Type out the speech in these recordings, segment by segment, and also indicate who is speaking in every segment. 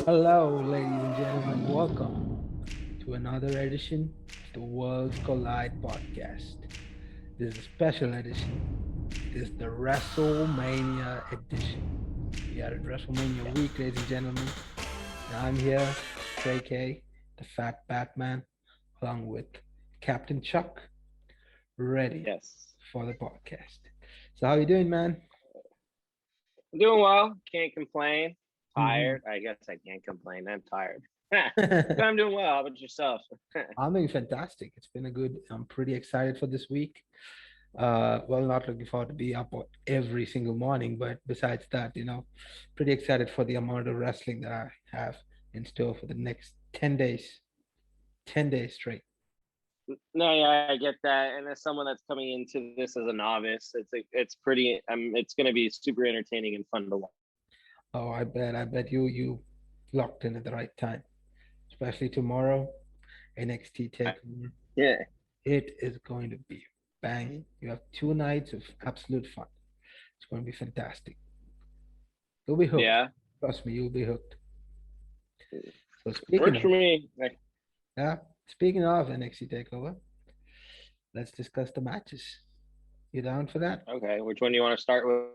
Speaker 1: Hello, ladies and gentlemen. Welcome to another edition of the Worlds Collide podcast. This is a special edition. It is the WrestleMania edition. We are at WrestleMania week, ladies and gentlemen. And I'm here, Trey K, the Fat Batman, along with Captain Chuck, ready
Speaker 2: Yes.
Speaker 1: for the podcast. So, how you doing, man?
Speaker 2: I'm doing well. Can't complain.
Speaker 1: Mm-hmm.
Speaker 2: Tired. I guess I can't complain. I'm tired. But I'm doing well. How about yourself?
Speaker 1: I'm doing fantastic. It's been a good. I'm pretty excited for this week. Well, not looking forward to be up every single morning, but besides that, pretty excited for the amount of wrestling that I have in store for the next 10 days, 10 days straight.
Speaker 2: No, yeah, I get that. And as someone that's coming into this as a novice, it's pretty. It's going to be super entertaining and fun to watch.
Speaker 1: Oh, I bet you locked in at the right time, especially tomorrow, NXT TakeOver.
Speaker 2: Yeah.
Speaker 1: It is going to be banging. You have 2 nights of absolute fun. It's going to be fantastic. You'll be hooked.
Speaker 2: Yeah.
Speaker 1: Trust me, you'll be hooked. So speaking
Speaker 2: Works
Speaker 1: of,
Speaker 2: for me.
Speaker 1: yeah, speaking of NXT TakeOver, let's discuss the matches. You down for that?
Speaker 2: Okay. Which one do you want to start with?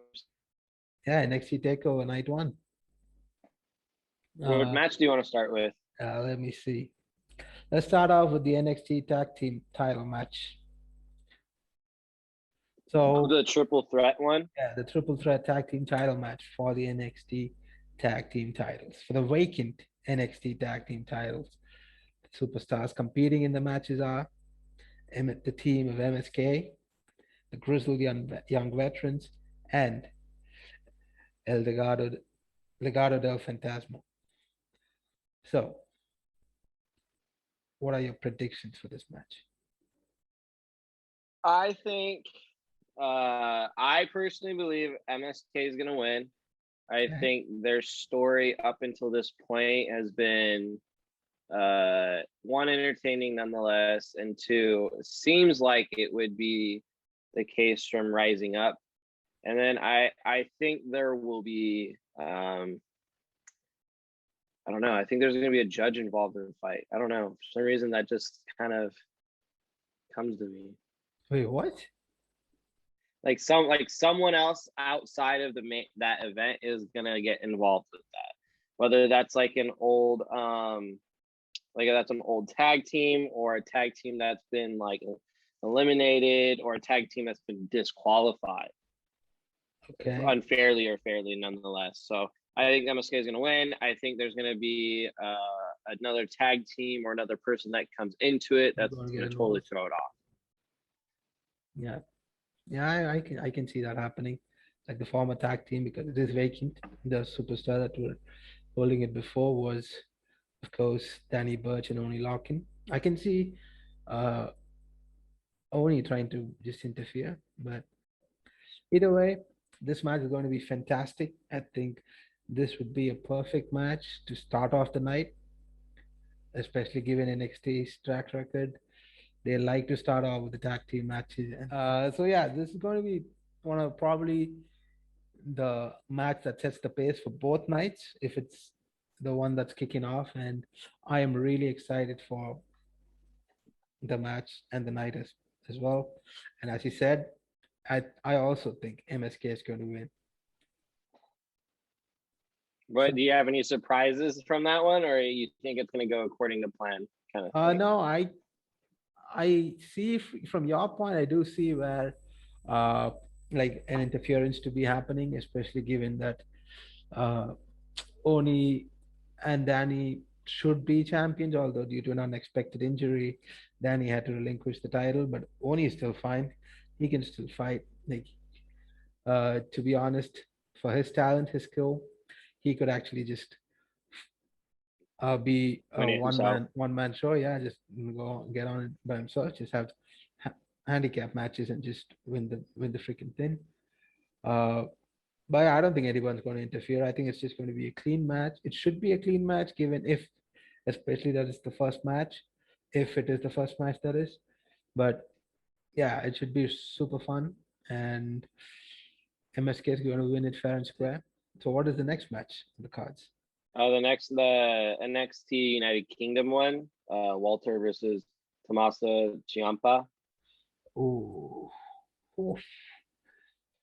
Speaker 1: Yeah, NXT TakeOver Night One.
Speaker 2: What
Speaker 1: Uh,
Speaker 2: match do you want to start with?
Speaker 1: let me see. Let's start off with the NXT Tag Team Title match. So,
Speaker 2: The triple threat one.
Speaker 1: yeah, the Triple Threat Tag Team Title match for the NXT Tag Team titles, for the vacant NXT Tag Team titles. The superstars competing in the matches are the team of MSK, the Grizzled Young Veterans, and El Legado del Fantasma. So, what are your predictions for this match?
Speaker 2: I think. I personally believe MSK is going to win. I
Speaker 1: Okay.
Speaker 2: think their story up until this point has been one, entertaining nonetheless, and two, seems like it would be the case from Rising Up. And then I think there will be I don't know. I think there's going to be a judge involved in the fight. I don't know. For some reason that just kind of comes to me.
Speaker 1: Wait, what?
Speaker 2: Like someone else outside of that event is gonna get involved with that, whether that's like an old that's an old tag team or a tag team that's been like eliminated or a tag team that's been disqualified
Speaker 1: Okay.
Speaker 2: unfairly or fairly nonetheless. So I think MSK is going to win. I think there's going to be another tag team or another person that comes into it
Speaker 1: You're
Speaker 2: that's
Speaker 1: going to get
Speaker 2: going to totally
Speaker 1: involved.
Speaker 2: throw it off.
Speaker 1: Yeah. Yeah, I can see that happening. Like the former tag team, because it is vacant. The superstar that were holding it before was, of course, Danny Burch and Oni Lockin. I can see uh Oni trying to just interfere, but either way, this match is going to be fantastic. I think this would be a perfect match to start off the night, especially given NXT's track record. They like to start off with the tag team matches. So yeah, this is going to be one of probably the match that sets the pace for both nights if it's the one that's kicking off. And I am really excited for the match and the night as well. And as you said, I also think MSK is going to win.
Speaker 2: But
Speaker 1: So
Speaker 2: do you have any surprises from that one, or you think it's going to go according to plan, kind of thing?
Speaker 1: no, I see from your point, I do see where uh like an interference to be happening, especially given that uh Oni and Danny should be champions, although due to an unexpected injury, Danny had to relinquish the title, but Oni is still fine. He can still fight. Like, to be honest, for his talent, his skill, he could actually just be a
Speaker 2: Win it himself.
Speaker 1: one man show. Yeah, just go get on it by himself. Just have ha- handicap matches and just win the freaking thing. Uh, but I don't think anyone's going to interfere. I think it's just going to be a clean match. It should be a clean match, given if, especially that it's the first match, if it is the first match that is. But yeah, it should be super fun, and MSK is going to win it fair and square. So, what is the next match on the cards?
Speaker 2: The NXT United Kingdom one, Walter versus Tommaso Ciampa.
Speaker 1: Oh, oof,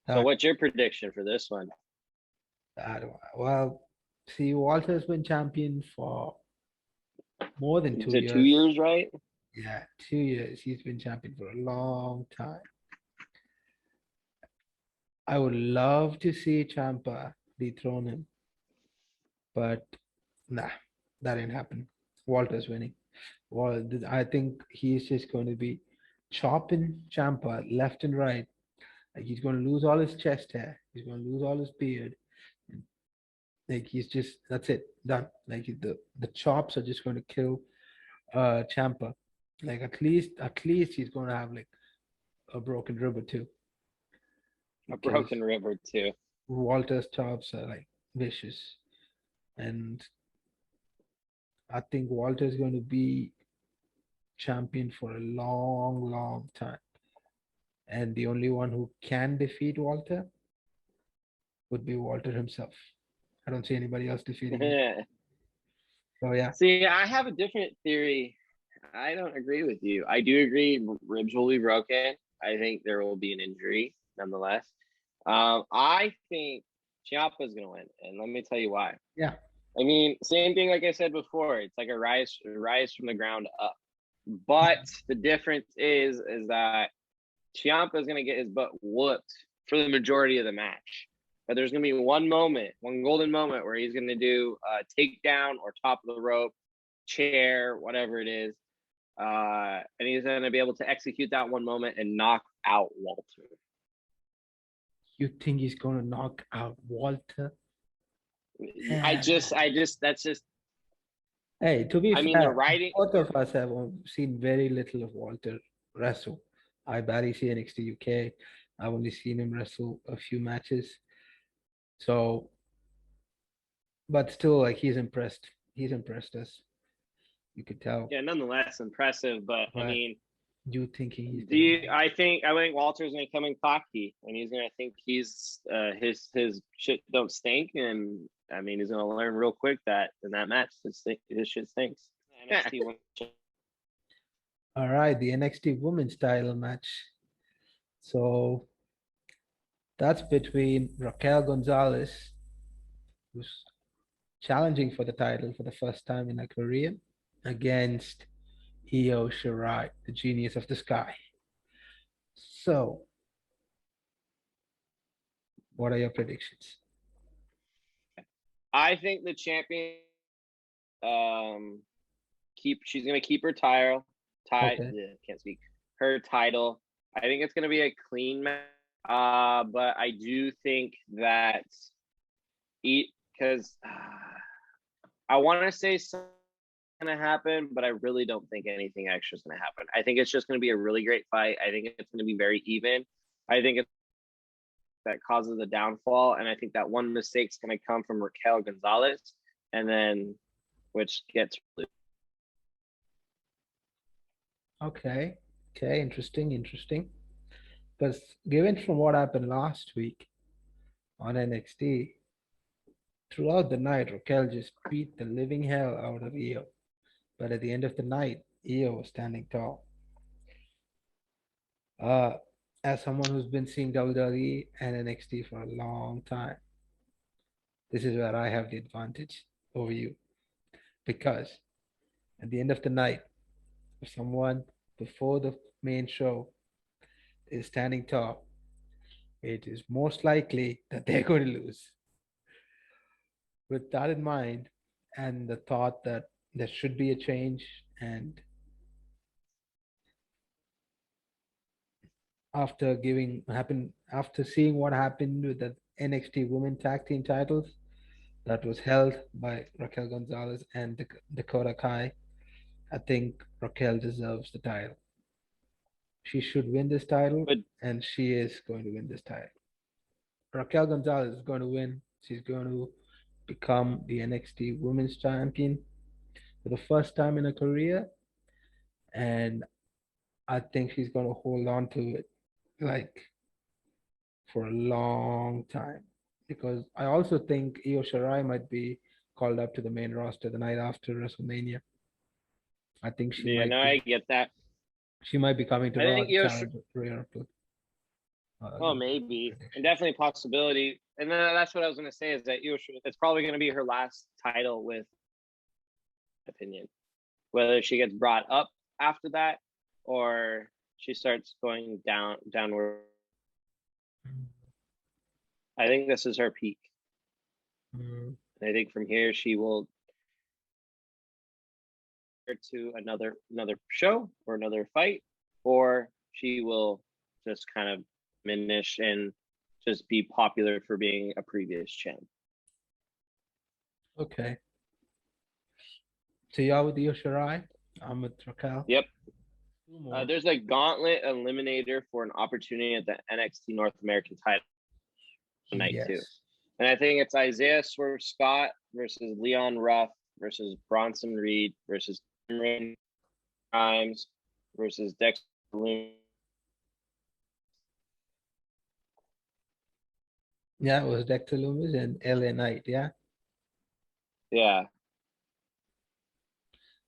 Speaker 2: So
Speaker 1: that
Speaker 2: what's your prediction for this one?
Speaker 1: that one. Well, see, Walter's been champion for more than
Speaker 2: You
Speaker 1: two
Speaker 2: said 2
Speaker 1: years.
Speaker 2: years, right?
Speaker 1: Yeah, 2 years. He's been champion for a long time. I would love to see Champa dethrone him, but nah, that ain't happen. Walter's winning. Well, I think he's just going to be chopping Champa left and right. Like he's going to lose all his chest hair. He's going to lose all his beard. And like he's just that's it, done. Like the chops are just going to kill Champa. Like at least he's going to have like a broken rib or two
Speaker 2: A
Speaker 1: because
Speaker 2: broken river too.
Speaker 1: Walter's chops are like vicious, and I think Walter's going to be champion for a long, long time. And the only one who can defeat Walter would be Walter himself. I don't see anybody else defeating him. So yeah,
Speaker 2: See, I have a different theory. I don't agree with you. I do agree ribs will be broken. I think there will be an injury nonetheless. I think Ciampa is going to win, and let me tell you why.
Speaker 1: yeah,
Speaker 2: I mean, same thing like I said before. It's like a rise from the ground up. But the difference is that Ciampa is going to get his butt whooped for the majority of the match. But there's going to be one moment, one golden moment where he's going to do a takedown or top of the rope, chair, whatever it is. And he's going to be able to execute that one moment and knock out Walter.
Speaker 1: you think he's going to knock out Walter?
Speaker 2: That's just,
Speaker 1: Hey, to be
Speaker 2: I mean, the
Speaker 1: fair,
Speaker 2: writing.
Speaker 1: both of us have seen very little of Walter wrestle. I barely see NXT UK. I've only seen him wrestle a few matches. So, but still, like he's impressed. He's impressed us. You could tell.
Speaker 2: Yeah, nonetheless impressive. But I
Speaker 1: But
Speaker 2: mean,
Speaker 1: you thinking he's
Speaker 2: do
Speaker 1: gonna
Speaker 2: you, I think Walter's gonna come in cocky, and he's gonna think he's his shit don't stink, and I mean he's gonna learn real quick that in that match his shit stinks. NXT
Speaker 1: all right, the NXT women's title match. So that's between Raquel Gonzalez, who's challenging for the title for the first time in her career, against Io Shirai, the genius of the sky. So, what are your predictions?
Speaker 2: I think the champion she's gonna keep her title.
Speaker 1: Okay.
Speaker 2: Can't speak. Her title. I think it's gonna be a clean match. But I do think that because I want to say something going to happen, but I really don't think anything extra is going to happen. I think it's just going to be a really great fight. I think it's going to be very even. I think it's that causes the downfall, and I think that one mistake is going to come from Raquel Gonzalez, and then which gets.
Speaker 1: Okay. Okay. Interesting. Because given from what happened last week on NXT, throughout the night, Raquel just beat the living hell out of Io. But at the end of the night, Io was standing tall. Uh, as someone who's been seeing WWE and NXT for a long time, this is where I have the advantage over you. Because at the end of the night, if someone before the main show is standing tall, it is most likely that they're going to lose. With that in mind, and the thought that there should be a change, and after seeing what happened with the NXT Women Tag Team titles that was held by Raquel Gonzalez and Dakota Kai, I think Raquel deserves the title. She should win this title,
Speaker 2: But
Speaker 1: and she is going to win this title. Raquel Gonzalez is going to win. She's going to become the NXT Women's Champion for the first time in her career, and I think she's going to hold on to it like for a long time because I also think Io Shirai might be called up to the main roster the night after WrestleMania. I think she
Speaker 2: Yeah,
Speaker 1: might
Speaker 2: no,
Speaker 1: be
Speaker 2: I get that.
Speaker 1: coming to
Speaker 2: I
Speaker 1: Raw
Speaker 2: think
Speaker 1: to challenge Rhea to
Speaker 2: well,
Speaker 1: lose
Speaker 2: maybe, and
Speaker 1: prediction.
Speaker 2: definitely a possibility. And then that's what I was going to say is that it's probably going to be her last title with opinion. Whether she gets brought up after that or she starts going downward. I think this is her peak.
Speaker 1: Mm.
Speaker 2: And I think from here she will to another show or another fight, or she will just kind of diminish and just be popular for being a previous champ.
Speaker 1: Okay. So you're with Io Shirai. I'm with Raquel.
Speaker 2: Yep.
Speaker 1: Two more.
Speaker 2: There's a Gauntlet eliminator for an opportunity at the NXT North American title night too.
Speaker 1: Yes.
Speaker 2: And I think it's Isaiah Swerve Scott versus Leon Ruff versus Bronson Reed versus Cameron Grimes versus Dexter Lumis.
Speaker 1: Yeah, it was Dexter Lumis and LA Knight. Yeah,
Speaker 2: Yeah.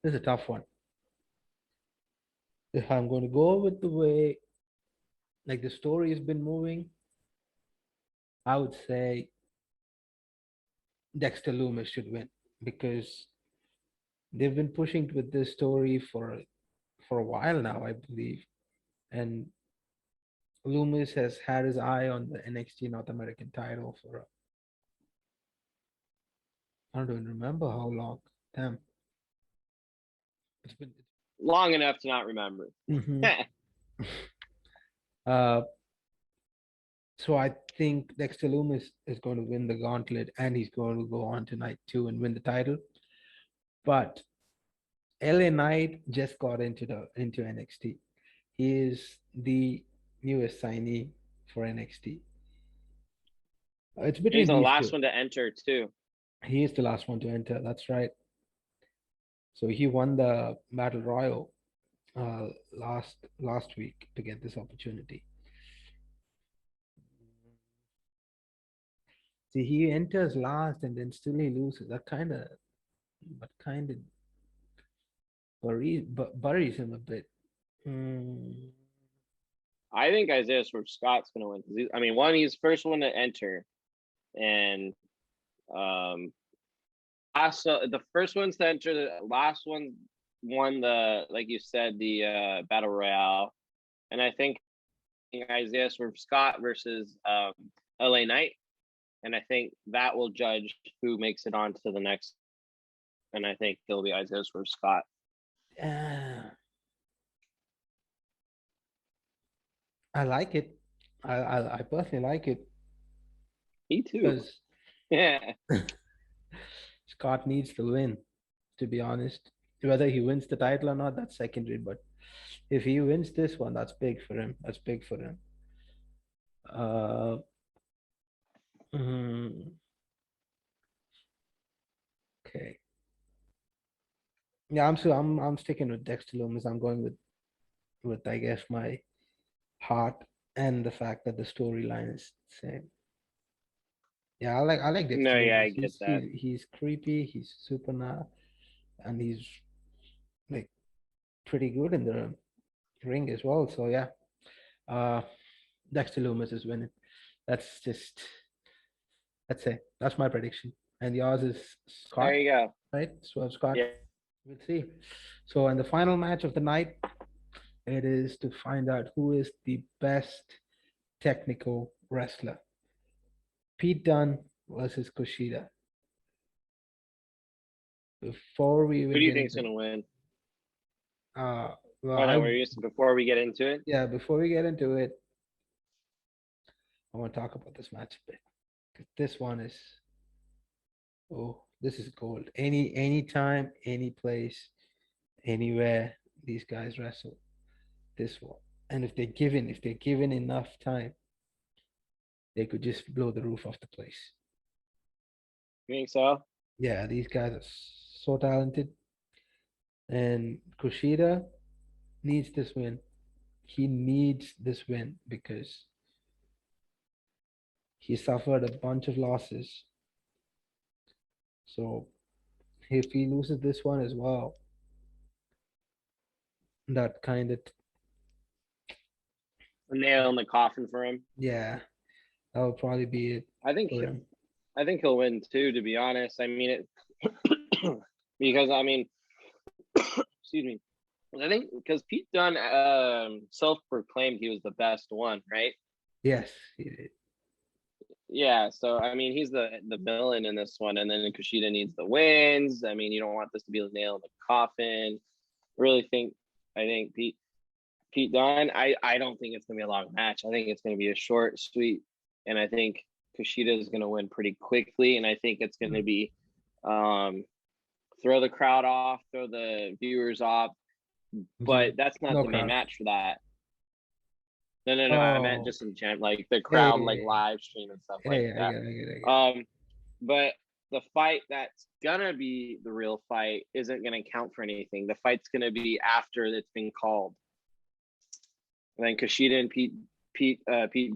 Speaker 1: this is a tough one. If I'm going to go with the way like the story has been moving, I would say Dexter Lumis should win because they've been pushing with this story for a while now, I believe, and Lumis has had his eye on the NXT North American title for I don't even remember how long. Damn, it's been.
Speaker 2: Long enough to not remember.
Speaker 1: Mhm. Uh, so I think Dexter Lumis is going to win the gauntlet, and he's going to go on tonight too and win the title. But LA Knight just got into NXT. He is the newest signee for NXT. It's
Speaker 2: He's
Speaker 1: between
Speaker 2: the
Speaker 1: these
Speaker 2: last
Speaker 1: two.
Speaker 2: one to enter too.
Speaker 1: He is the last one to enter. That's right. So he won the Battle Royal last week to get this opportunity. See, he enters last and then still he loses. That kind of buries him a bit. Mm,
Speaker 2: I think Isaiah Swerve Scott's going to win because I mean, one, he's first one to enter, and the first ones to enter, the last one won the, like you said, the Battle Royale, and I think Isaiah Swerve Scott versus LA Knight, and I think that will judge who makes it on to the next, and I think it'll be Isaiah Swerve Scott.
Speaker 1: I like it. I personally like it
Speaker 2: Me too.
Speaker 1: because
Speaker 2: Yeah.
Speaker 1: Scott needs to win, to be honest. Whether he wins the title or not, that's secondary. But if he wins this one, that's big for him. That's big for him. Uh, mm, okay. Yeah, I'm sticking with Dexter Lumis. I'm going with I guess my heart and the fact that the storyline is the same. Yeah, I like
Speaker 2: No,
Speaker 1: Dexter
Speaker 2: yeah,
Speaker 1: Lumis.
Speaker 2: I get that.
Speaker 1: He's creepy. He's super nah, and he's like pretty good in the ring as well. So yeah, uh, Dexter Lumis is winning. That's just that's it. That's my prediction. And yours is
Speaker 2: There
Speaker 1: Scott,
Speaker 2: you go.
Speaker 1: right? So Scott.
Speaker 2: Yeah.
Speaker 1: We'll see. So in the final match of the night, it is to find out who is the best technical wrestler. Pete Dunne versus Kushida. Before we
Speaker 2: Who
Speaker 1: even
Speaker 2: do you
Speaker 1: get
Speaker 2: think is
Speaker 1: into
Speaker 2: going to win?
Speaker 1: uh well
Speaker 2: Oh
Speaker 1: I
Speaker 2: no, before we get into it.
Speaker 1: yeah, before we get into it, I want to talk about this match a bit. 'Cause this one is this is gold. Anytime, any place, anywhere these guys wrestle. This one. And if they're given enough time, they could just blow the roof off the place.
Speaker 2: You think so?
Speaker 1: Yeah, these guys are so talented. And Kushida needs this win. He needs this win because he suffered a bunch of losses. So if he loses this one as well, that kind of,
Speaker 2: A nail in the coffin for him.
Speaker 1: yeah, that would probably be it
Speaker 2: I think
Speaker 1: for him.
Speaker 2: I think he'll win too. To be honest, I mean it because I mean, excuse me. I think because Pete Dunne self-proclaimed he was the best one, right?
Speaker 1: Yes, he did.
Speaker 2: Yeah, so I mean he's the villain in this one, and then Kushida needs the wins. I mean you don't want this to be a nail in the coffin. Really think I think Pete Dunne. I don't think it's gonna be a long match. I think it's gonna be a short, sweet, and I think Kushida is gonna win pretty quickly. And I think it's gonna be throw the crowd off, throw the viewers off. But that's not
Speaker 1: No
Speaker 2: the main
Speaker 1: crowd.
Speaker 2: match for that. No. I meant
Speaker 1: Oh,
Speaker 2: just in general, like the
Speaker 1: yeah,
Speaker 2: crowd, like
Speaker 1: yeah,
Speaker 2: live stream and stuff
Speaker 1: yeah,
Speaker 2: like
Speaker 1: yeah, I
Speaker 2: that.
Speaker 1: get it, I get it, I get it.
Speaker 2: But the fight that's gonna be the real fight isn't gonna count for anything. The fight's gonna be after it's been called. And then Kushida and Pete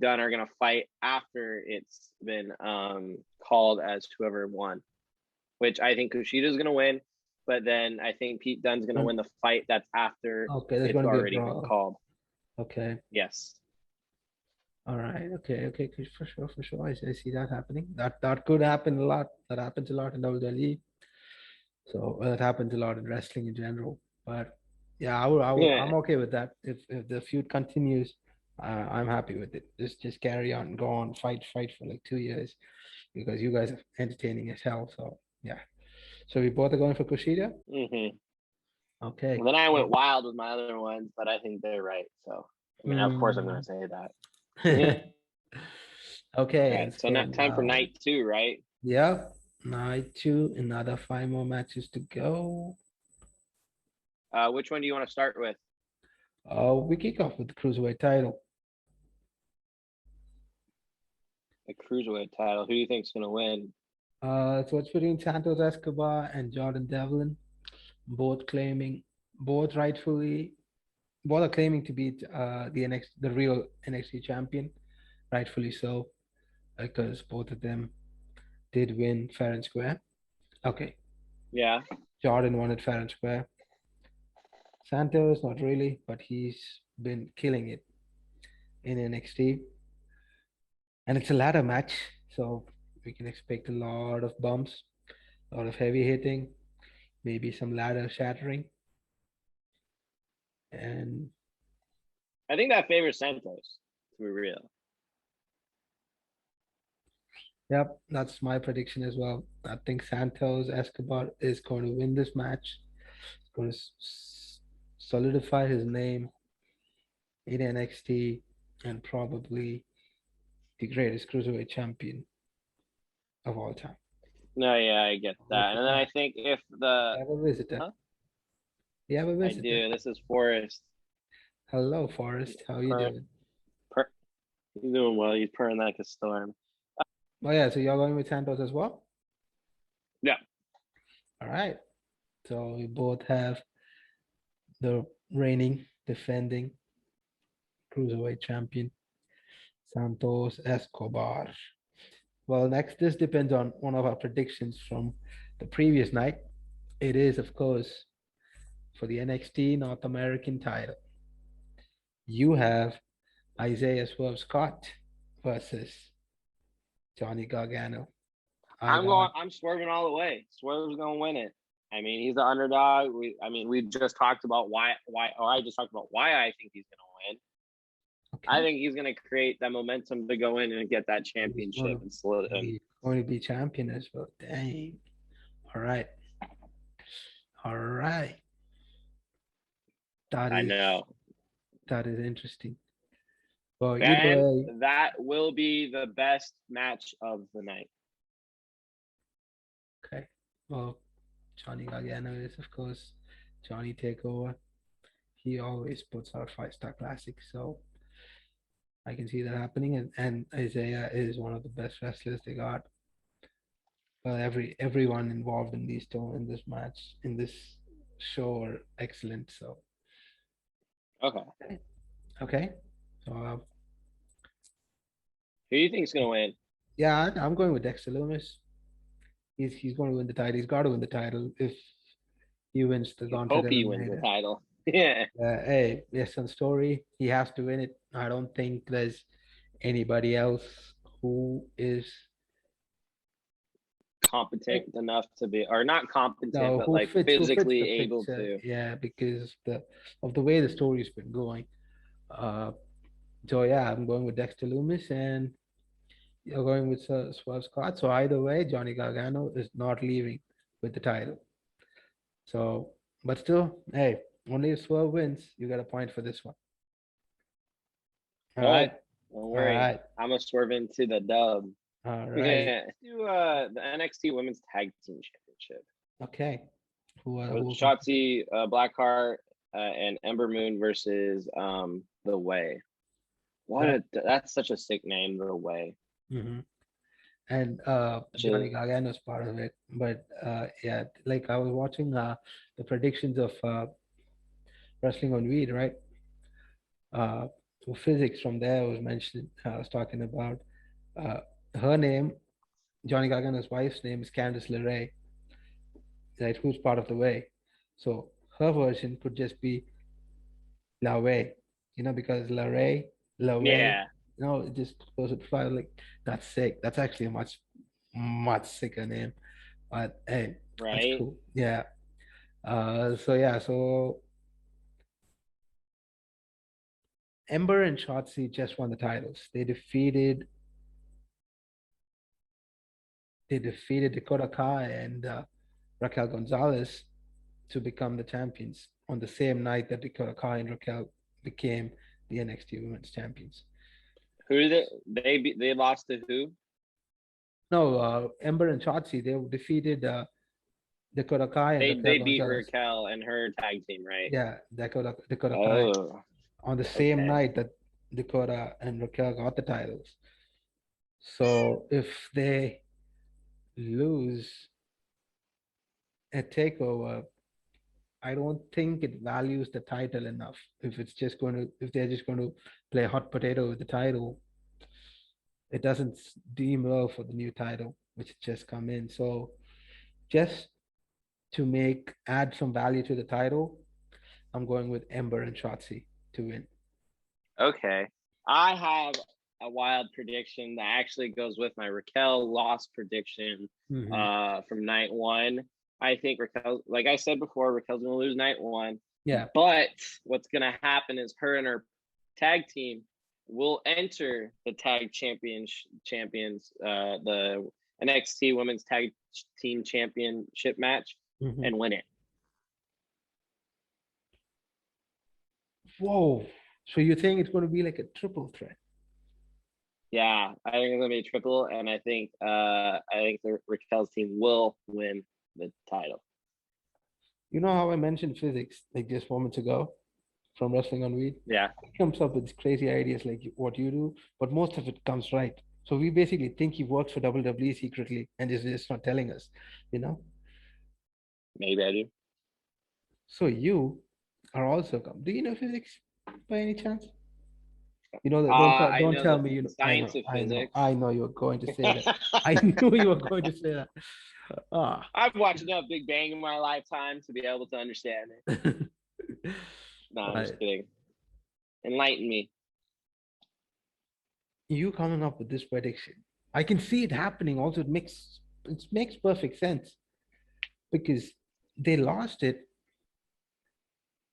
Speaker 2: Dunne are gonna fight after it's been called as whoever won. Which I think Kushida's gonna win, but then I think Pete Dunne's gonna win the fight that's after
Speaker 1: Okay, there's
Speaker 2: it's
Speaker 1: going to be a
Speaker 2: already been
Speaker 1: draw.
Speaker 2: called.
Speaker 1: Okay.
Speaker 2: Yes.
Speaker 1: All right. Okay. For sure. For sure. I see that happening. That could happen a lot. That happens a lot in WWE. So it happens a lot in wrestling in general. But yeah, I'm
Speaker 2: Yeah.
Speaker 1: okay with that. If the feud continues, I'm happy with it. Just carry on, go on, fight for like 2 years, because you guys are entertaining as hell. So yeah. So we both are going for Kushida.
Speaker 2: Mm-hmm.
Speaker 1: Okay.
Speaker 2: And then I went wild with my other ones, but I think they're right. So I mean, of course, I'm gonna say that. Yeah. All
Speaker 1: Okay,
Speaker 2: right.
Speaker 1: let's
Speaker 2: So
Speaker 1: go
Speaker 2: not time for
Speaker 1: now.
Speaker 2: night two, right?
Speaker 1: Yep. Night two, another five more matches to go.
Speaker 2: Which one do you want to start with?
Speaker 1: We kick off with the Cruiserweight title.
Speaker 2: The cruiserweight title. Who do you think's gonna win?
Speaker 1: So it's between Santos Escobar and Jordan Devlin, both claiming, both rightfully, both are claiming to be the real NXT champion, rightfully so, because both of them did win fair and square. Okay,
Speaker 2: Yeah.
Speaker 1: Jordan won it fair and square. Santos, not really, but he's been killing it in NXT. And it's a ladder match, so we can expect a lot of bumps, a lot of heavy hitting, maybe some ladder shattering. And
Speaker 2: I think that favors Santos. To be real.
Speaker 1: yep, that's my prediction as well. I think Santos Escobar is going to win this match. He's going to solidify his name in NXT and probably the greatest cruiserweight champion of all time.
Speaker 2: No, yeah, I get
Speaker 1: Look
Speaker 2: that. And
Speaker 1: at
Speaker 2: then I
Speaker 1: that.
Speaker 2: think if
Speaker 1: We
Speaker 2: the
Speaker 1: have a visitor.
Speaker 2: huh?
Speaker 1: We have a
Speaker 2: I
Speaker 1: visitor.
Speaker 2: do. This is Forrest.
Speaker 1: Hello, Forrest. How are you
Speaker 2: Per,
Speaker 1: doing?
Speaker 2: per, he's doing well. He's purring like a storm.
Speaker 1: Oh yeah, so you're going with Santos as well?
Speaker 2: Yeah.
Speaker 1: All right. So we both have the reigning, defending cruiserweight champion, Santos Escobar. Well, next, this depends on one of our predictions from the previous night. It is, of course, for the NXT North American title. You have Isaiah Swerve Scott versus Johnny Gargano. I got
Speaker 2: I'm swerving all the way. Swerve's gonna win it. I mean, he's the underdog. We just talked about I just talked about why I think he's gonna win. I
Speaker 1: okay.
Speaker 2: think he's gonna create that momentum to go in and get that
Speaker 1: He's going
Speaker 2: championship
Speaker 1: to
Speaker 2: and solid him.
Speaker 1: be going to be champion as well. Dang. All right. All right. That
Speaker 2: I
Speaker 1: is
Speaker 2: know.
Speaker 1: that is interesting. Well, either
Speaker 2: And
Speaker 1: way,
Speaker 2: that will be the best match of the night.
Speaker 1: okay. Well, Johnny Gargano is, of course, Johnny Takeover. He always puts out five-star classics, so I can see that happening. And Isaiah is one of the best wrestlers they got. Well, everyone involved in in this match, in this show are excellent. So
Speaker 2: Okay.
Speaker 1: okay, so
Speaker 2: Who do you think's gonna win?
Speaker 1: yeah, I'm going with Dexter Loomis. He's going to win the title. He's got to win the title if he wins the Gauntlet
Speaker 2: Hope he wins the
Speaker 1: Eliminator.
Speaker 2: title. Yeah.
Speaker 1: Hey, yes, on story, he has to win it. I don't think there's anybody else who is
Speaker 2: Competent enough to be, or not competent,
Speaker 1: no
Speaker 2: but
Speaker 1: who
Speaker 2: like
Speaker 1: fits
Speaker 2: physically
Speaker 1: the
Speaker 2: able
Speaker 1: picture.
Speaker 2: to.
Speaker 1: Yeah, because of the way the story's been going. Uh, so yeah, I'm going with Dexter Loomis, and you're going with Swerve Scott. So either way, Johnny Gargano is not leaving with the title. So, but still, hey, only if Swerve wins, you got a point for this one. All
Speaker 2: Oh,
Speaker 1: right,
Speaker 2: don't
Speaker 1: all
Speaker 2: worry.
Speaker 1: right,
Speaker 2: I'm gonna swerve into the dub.
Speaker 1: all right.
Speaker 2: Yeah. Do the NXT Women's Tag Team Championship.
Speaker 1: Okay,
Speaker 2: With
Speaker 1: who?
Speaker 2: Shotzi Blackheart and Ember Moon versus The Way.
Speaker 1: That.
Speaker 2: That's such a sick name, The Way.
Speaker 1: Hmm. And
Speaker 2: Such
Speaker 1: Johnny
Speaker 2: a,
Speaker 1: Gargano is part of it. But yeah, like I was watching the predictions of wrestling on Weed, right? Uh, physics from there was mentioned. I was talking about uh, her name, Johnny Gargano's wife's name is Candice LeRae, right? Who's part of the Way. So her version could just be La Way, because LeRae, La Way,
Speaker 2: yeah,
Speaker 1: it just goes with fire. Like that's sick. That's actually a much sicker name. But hey, that's
Speaker 2: right?
Speaker 1: cool. Yeah. So yeah, so Ember and Shotzi just won the titles. They defeated Dakota Kai and Raquel Gonzalez to become the champions on the same night that Dakota Kai and Raquel became the NXT Women's Champions.
Speaker 2: Who did they lost to who?
Speaker 1: No, Ember and Shotzi they defeated Dakota Kai and Raquel
Speaker 2: They beat
Speaker 1: Gonzalez.
Speaker 2: Raquel and her tag team, right?
Speaker 1: Yeah, Dakota Kai
Speaker 2: Oh,
Speaker 1: on the same
Speaker 2: okay.
Speaker 1: night that Dakota and Raquel got the titles. So if they lose a takeover, I don't think it values the title enough. If they're just going to play hot potato with the title, it doesn't deem well for the new title, which just come in. So just to add some value to the title, I'm going with Ember and Shotzi to win.
Speaker 2: Okay. I have a wild prediction that actually goes with my Raquel loss prediction
Speaker 1: Mm-hmm.
Speaker 2: from night one. I think Raquel, like I said before, Raquel's going to lose night one.
Speaker 1: Yeah.
Speaker 2: But what's going to happen is her and her tag team will enter the tag champions, the NXT Women's Tag Team Championship match
Speaker 1: Mm-hmm.
Speaker 2: and win it.
Speaker 1: Whoa. So you think it's going to be like a triple threat?
Speaker 2: Yeah, I think it's gonna be a triple, and I think the Raquel's team will win the title.
Speaker 1: You know how I mentioned physics like just moments ago from wrestling on weed?
Speaker 2: Yeah,
Speaker 1: He comes up with crazy ideas like what you do, but most of it comes right. So we basically think he works for WWE secretly and is just not telling us, you know?
Speaker 2: maybe I do.
Speaker 1: So you are also do you know physics by any chance? You know that
Speaker 2: I
Speaker 1: don't
Speaker 2: know
Speaker 1: tell
Speaker 2: the
Speaker 1: me
Speaker 2: science of
Speaker 1: I
Speaker 2: physics.
Speaker 1: know you're going to say that. I knew you were going to say that. Ah.
Speaker 2: I've watched enough Big Bang in my lifetime to be able to understand it. No, I'm just
Speaker 1: But
Speaker 2: kidding. Enlighten me.
Speaker 1: you coming up with this prediction, I can see it happening. Also, it makes perfect sense because they lost it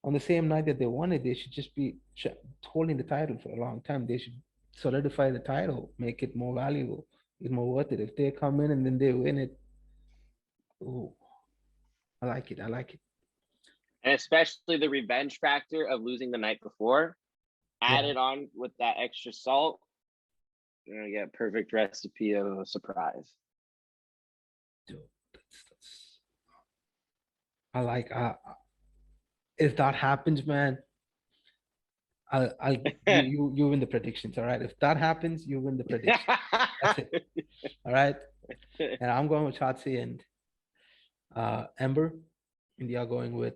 Speaker 1: on the same night that they won it. They should just be holding the title for a long time. They should solidify the title, make it more valuable, it's more worth it. If they come in and then they win it, oh, I like it. I like it.
Speaker 2: And especially the revenge factor of losing the night before,
Speaker 1: Yeah,
Speaker 2: added on with that extra salt, you're gonna get a perfect recipe of a surprise.
Speaker 1: dude, that's I like. If that happens, man, I'll you win the predictions. All right. If that happens, you win the prediction. That's it. All right. And I'm going with Shotzi and Ember, and you're going with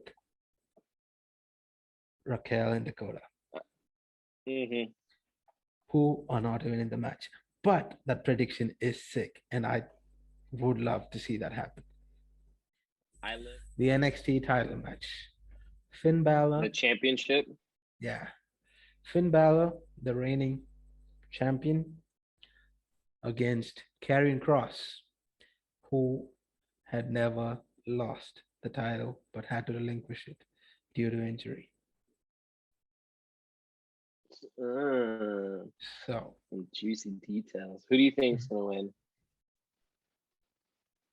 Speaker 1: Raquel and Dakota,
Speaker 2: hmm
Speaker 1: who are not even in the match. But that prediction is sick, and Would love to see that happen.
Speaker 2: I live
Speaker 1: The NXT title match. Finn Balor,
Speaker 2: the championship.
Speaker 1: yeah. Finn Balor, the reigning champion, against Karrion Kross, who had never lost the title but had to relinquish it due to injury. So
Speaker 2: Some juicy details. Who do you think's gonna win?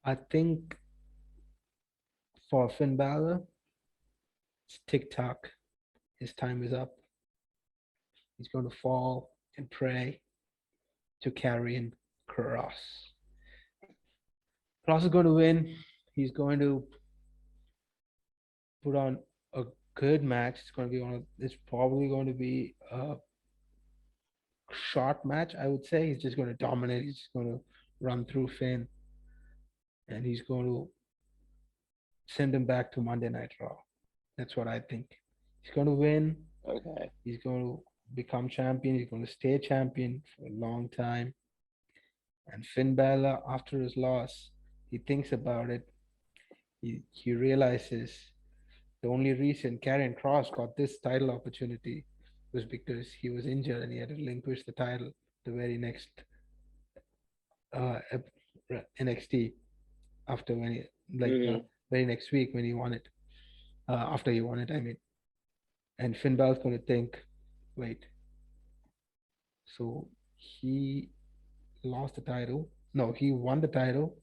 Speaker 1: I think for Finn Balor, it's TikTok. His time is up. He's going to fall and pray to Karrion Kross. Kross is going to win. He's going to put on a good match. It's going to be it's probably going to be a short match, I would say. He's just going to dominate. He's just going to run through Finn, and he's going to send him back to Monday Night Raw. That's what I think. He's going to win.
Speaker 2: Okay.
Speaker 1: He's going to become champion. He's going to stay champion for a long time. And Finn Balor, after his loss, he thinks about it. He realizes the only reason Karrion Kross got this title opportunity was because he was injured and he had to relinquish the title the very next uh, NXT after when he the very next week when he won it. After he won it, I mean. And Finn Balor's going to think, wait, so he lost the title? No, he won the title.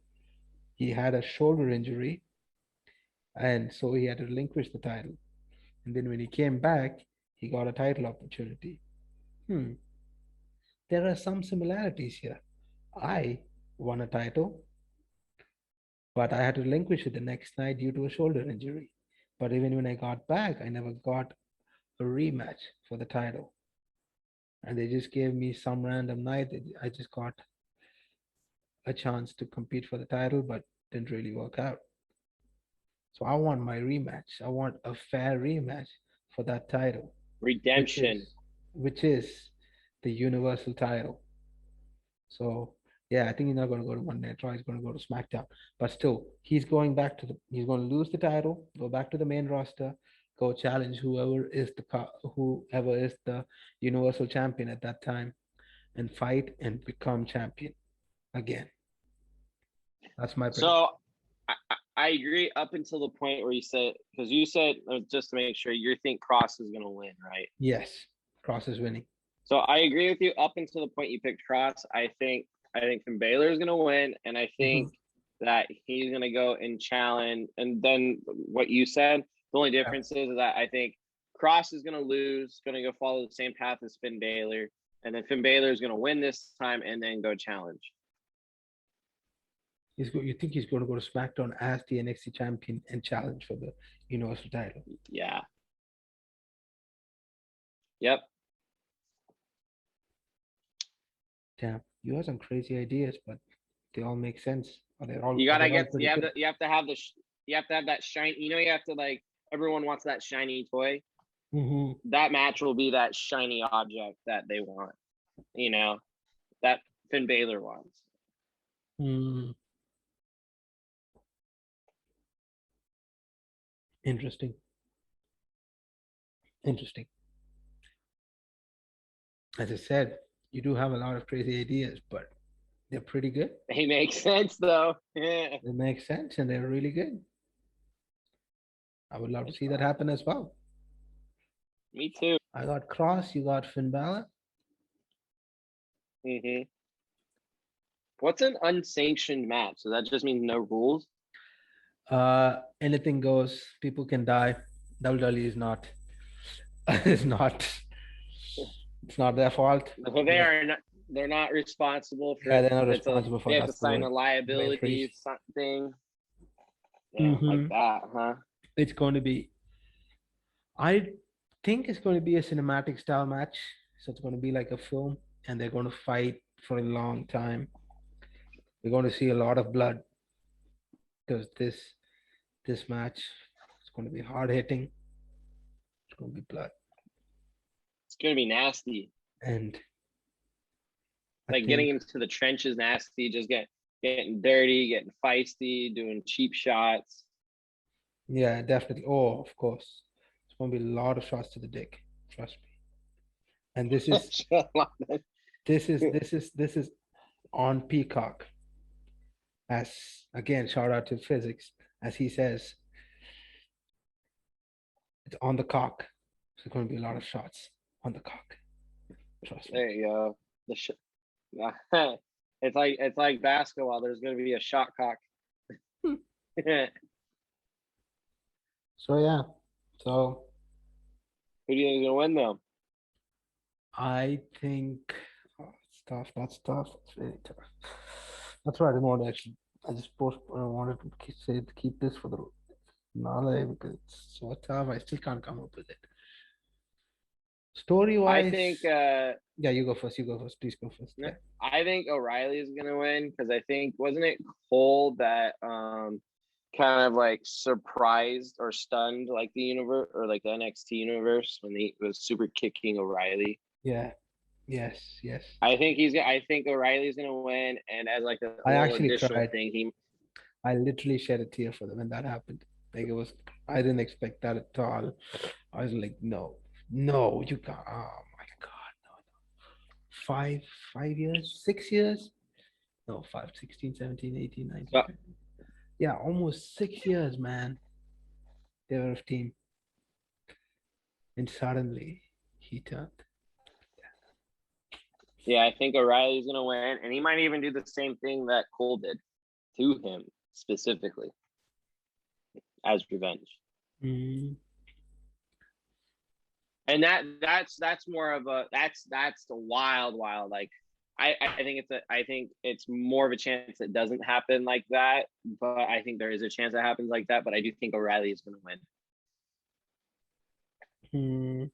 Speaker 1: He had a shoulder injury, and so he had to relinquish the title. And then when he came back, he got a title opportunity. There are some similarities here. I won a title, but I had to relinquish it the next night due to a shoulder injury. But even when I got back, I never got a rematch for the title. And they just gave me some random night. I just got a chance to compete for the title, but didn't really work out. So I want my rematch. I want a fair rematch for that title.
Speaker 2: Redemption.
Speaker 1: Which is the Universal title. So yeah, I think he's not going to go to Monday Night Raw. He's going to go to SmackDown. But still, he's going he's going to lose the title, go back to the main roster, go challenge whoever is the Universal Champion at that time, and fight and become champion again. That's my prediction.
Speaker 2: So I agree up until the point where you said, because you said, just to make sure, you think Kross is going to win, right?
Speaker 1: Yes, Kross is winning.
Speaker 2: So I agree with you up until the point you picked Kross. I think Finn Balor is going to win, and I think that he's going to go and challenge. And then what you said, the only difference is that I think Kross is going to lose, going to go follow the same path as Finn Balor, and then Finn Balor is going to win this time and then go challenge.
Speaker 1: You think he's going to go to SmackDown as the NXT champion and challenge for the Universal title?
Speaker 2: Yeah. Yep.
Speaker 1: Damn, you have some crazy ideas, but they all make sense.
Speaker 2: You gotta get. You have to have that shiny. You have to everyone wants that shiny toy.
Speaker 1: Mm-hmm.
Speaker 2: That match will be that shiny object that they want. That Finn Balor wants.
Speaker 1: Interesting. As I said, you do have a lot of crazy ideas, but they're pretty good.
Speaker 2: They make sense, though.
Speaker 1: They make sense, and they're really good. I would love to see that happen as well.
Speaker 2: Me too.
Speaker 1: I got Kross. You got Finn Balor.
Speaker 2: What's an unsanctioned match? So that just means no rules?
Speaker 1: Anything goes. People can die. WWE is not. It's not their fault.
Speaker 2: They're not responsible for.
Speaker 1: Yeah, they're not responsible for.
Speaker 2: They have to sign a liability thing. Yeah, like that, huh?
Speaker 1: It's going to be. I think it's going to be a cinematic style match. So it's going to be like a film, and they're going to fight for a long time. We're going to see a lot of blood because this match is going to be hard hitting. It's going to be blood.
Speaker 2: It's going to be nasty.
Speaker 1: And
Speaker 2: getting into the trenches nasty. Just getting dirty, getting feisty, doing cheap shots.
Speaker 1: Yeah, definitely. Oh, of course. It's gonna be a lot of shots to the dick. Trust me. And this is on Peacock. As again, shout out to physics, as he says, it's on the cock. So there's gonna be a lot of shots on the cock. Trust me.
Speaker 2: There you go. It's like basketball. There's going to be a shot cock. Who
Speaker 1: So yeah. So
Speaker 2: do you think is going to win though?
Speaker 1: I think it's tough. That's tough. It's really tough. That's why I didn't want to actually. I just wanted to keep this for the finale because it's so tough. I still can't come up with it. Story
Speaker 2: I
Speaker 1: wise,
Speaker 2: think
Speaker 1: yeah, you go first. You go first. Please go first. Yeah.
Speaker 2: I think O'Reilly is going to win because I think wasn't it Cole that kind of like surprised or stunned like the universe or like the NXT universe when he was super kicking O'Reilly.
Speaker 1: Yeah. Yes. Yes.
Speaker 2: I think O'Reilly's gonna win, and as like a
Speaker 1: I
Speaker 2: little
Speaker 1: actually
Speaker 2: additional
Speaker 1: cried.
Speaker 2: thing,
Speaker 1: I literally shed a tear for them when that happened. Like it was, I didn't expect that at all. I was like, no, no, you can't. Oh my God, no, no. 5 years, 6 years? No, 5, 16, 17, 18, 19.
Speaker 2: but
Speaker 1: Yeah, almost 6 years, man. They were a team. And suddenly he turned.
Speaker 2: yeah, I think O'Reilly's gonna win, and he might even do the same thing that Cole did to him specifically as revenge.
Speaker 1: Mm.
Speaker 2: And that's more of a that's the wild like I think it's more of a chance it doesn't happen like that, but I think there is a chance it happens like that. But I do think O'Reilly is going to win.
Speaker 1: Mm.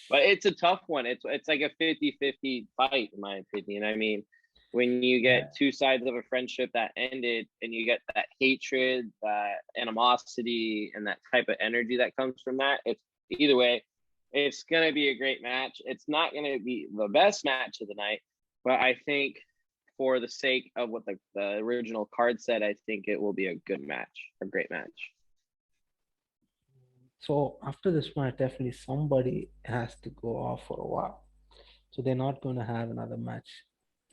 Speaker 2: But it's a tough one. It's like a 50-50 fight, in my opinion. I mean, when you get two sides of a friendship that ended and you get that hatred, that animosity, and that type of energy that comes from that, it's either way, it's going to be a great match. It's not going to be the best match of the night, but I think for the sake of what the original card said, I think it will be a good match, a great match.
Speaker 1: So after this match, definitely somebody has to go off for a while. So they're not going to have another match.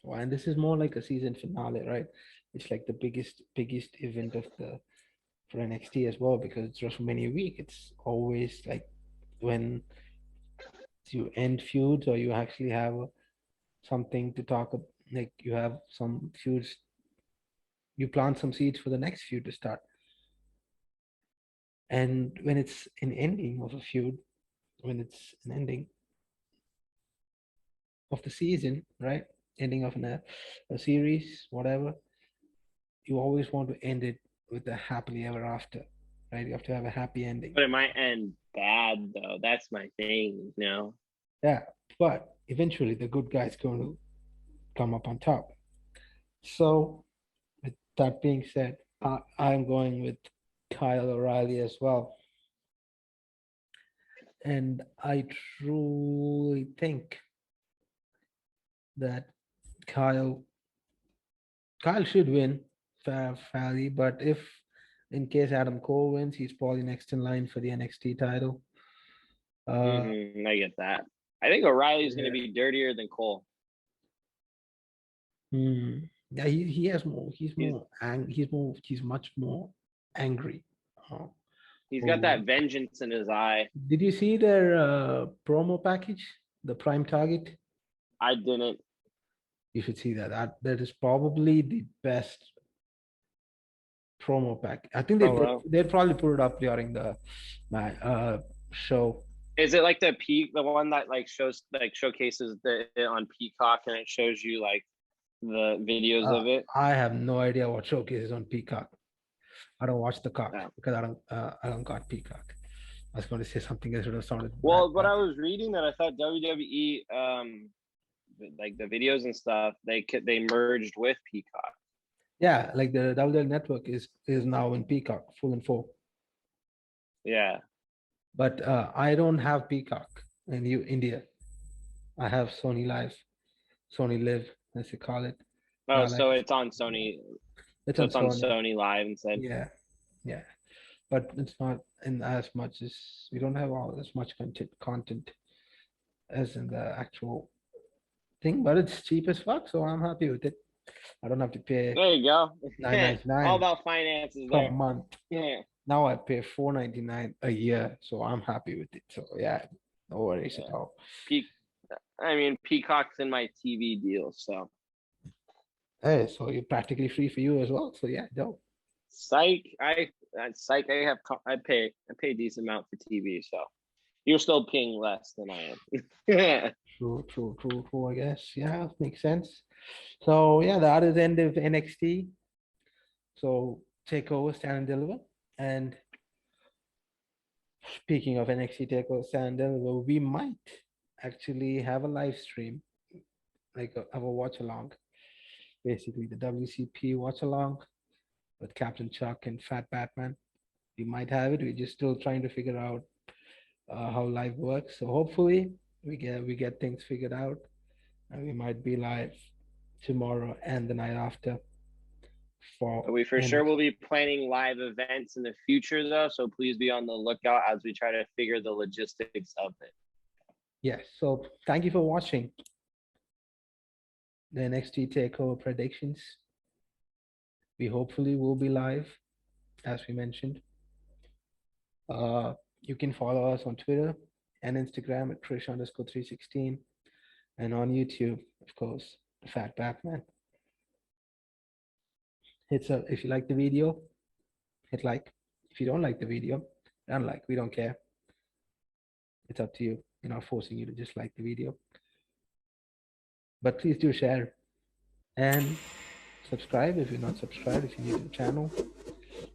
Speaker 1: And this is more like a season finale, right? It's like the biggest event of the for NXT as well because it's WrestleMania week. It's always like when you end feuds or you actually have something to talk about, like you have some feuds, you plant some seeds for the next feud to start. And when it's an ending of a feud, when it's an ending of the season, right? Ending of a series, whatever, you always want to end it with a happily ever after, right? You have to have a happy ending.
Speaker 2: But it might end bad though. That's my thing, you know.
Speaker 1: Yeah, but eventually the good guy's going to come up on top. So, with that being said, I'm going with Kyle O'Reilly as well. And I truly think that Kyle should win fairly, but if in case Adam Cole wins, he's probably next in line for the NXT title.
Speaker 2: I get that. I think O'Reilly's going to be dirtier than Cole.
Speaker 1: Yeah, he has more. He's much more angry.
Speaker 2: He's got that vengeance in his eye.
Speaker 1: Did you see their promo package, the Prime Target?
Speaker 2: I didn't.
Speaker 1: You should see that. That is probably the best promo pack. I think they'd probably put it up during the show.
Speaker 2: Is it like the one that like showcases on Peacock and it shows you like the videos of it?
Speaker 1: I have no idea what showcases on Peacock. I don't watch the cock because I don't got Peacock. I was going to say something that should have sounded
Speaker 2: well, but I was reading that I thought WWE like the videos and stuff they merged with Peacock.
Speaker 1: Yeah, like the WWE network is now in Peacock full and full.
Speaker 2: Yeah.
Speaker 1: But I don't have Peacock in India. I have Sony Live, Sony Live, as they call it.
Speaker 2: Oh,
Speaker 1: like
Speaker 2: so it's on Sony.
Speaker 1: it's
Speaker 2: So
Speaker 1: on
Speaker 2: it's on
Speaker 1: Sony.
Speaker 2: Sony Live instead.
Speaker 1: Yeah, yeah, but it's not in as much as we don't have all as much content as in the actual thing, but it's cheap as fuck, so I'm happy with it. I don't have to pay
Speaker 2: There you go.
Speaker 1: nine ninety
Speaker 2: All
Speaker 1: nine
Speaker 2: about finances
Speaker 1: per
Speaker 2: there.
Speaker 1: month.
Speaker 2: Yeah.
Speaker 1: Now I pay $4.99 a year, so I'm happy with it. So yeah, no worries at all.
Speaker 2: I mean, Peacock's in my TV deal, so
Speaker 1: Hey, so you're practically free for you as well. So yeah, dope.
Speaker 2: psych. Psych. I pay a decent amount for TV, so you're still paying less than I am.
Speaker 1: True. I guess yeah, makes sense. So yeah, that is the end of NXT. So Takeover, Stand and Deliver. And speaking of NXT Takeover, Stand and Deliver, we might actually have a live stream, like have a watch along, basically the WCP watch along with Captain Chuck and Fat Batman. We might have it. We're just still trying to figure out how live works. So hopefully we get things figured out, and we might be live tomorrow and the night after for
Speaker 2: We for sure will
Speaker 1: NXT.
Speaker 2: be planning live events in the future, though. So please be on the lookout as we try to figure the logistics of it.
Speaker 1: Yes. So thank you for watching the NXT Takeover predictions. We hopefully will be live, as we mentioned. You can follow us on Twitter and Instagram at Krish_316, and on YouTube, of course, the Fat Batman. If you like the video, hit like. If you don't like the video, unlike. We don't care. It's up to you. We're not forcing you to just like the video. But please do share and subscribe if you're not subscribed. If you're new to the channel,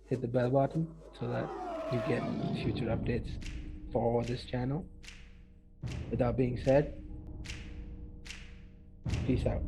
Speaker 1: hit the bell button so that you get future updates for this channel. With that being said, peace out.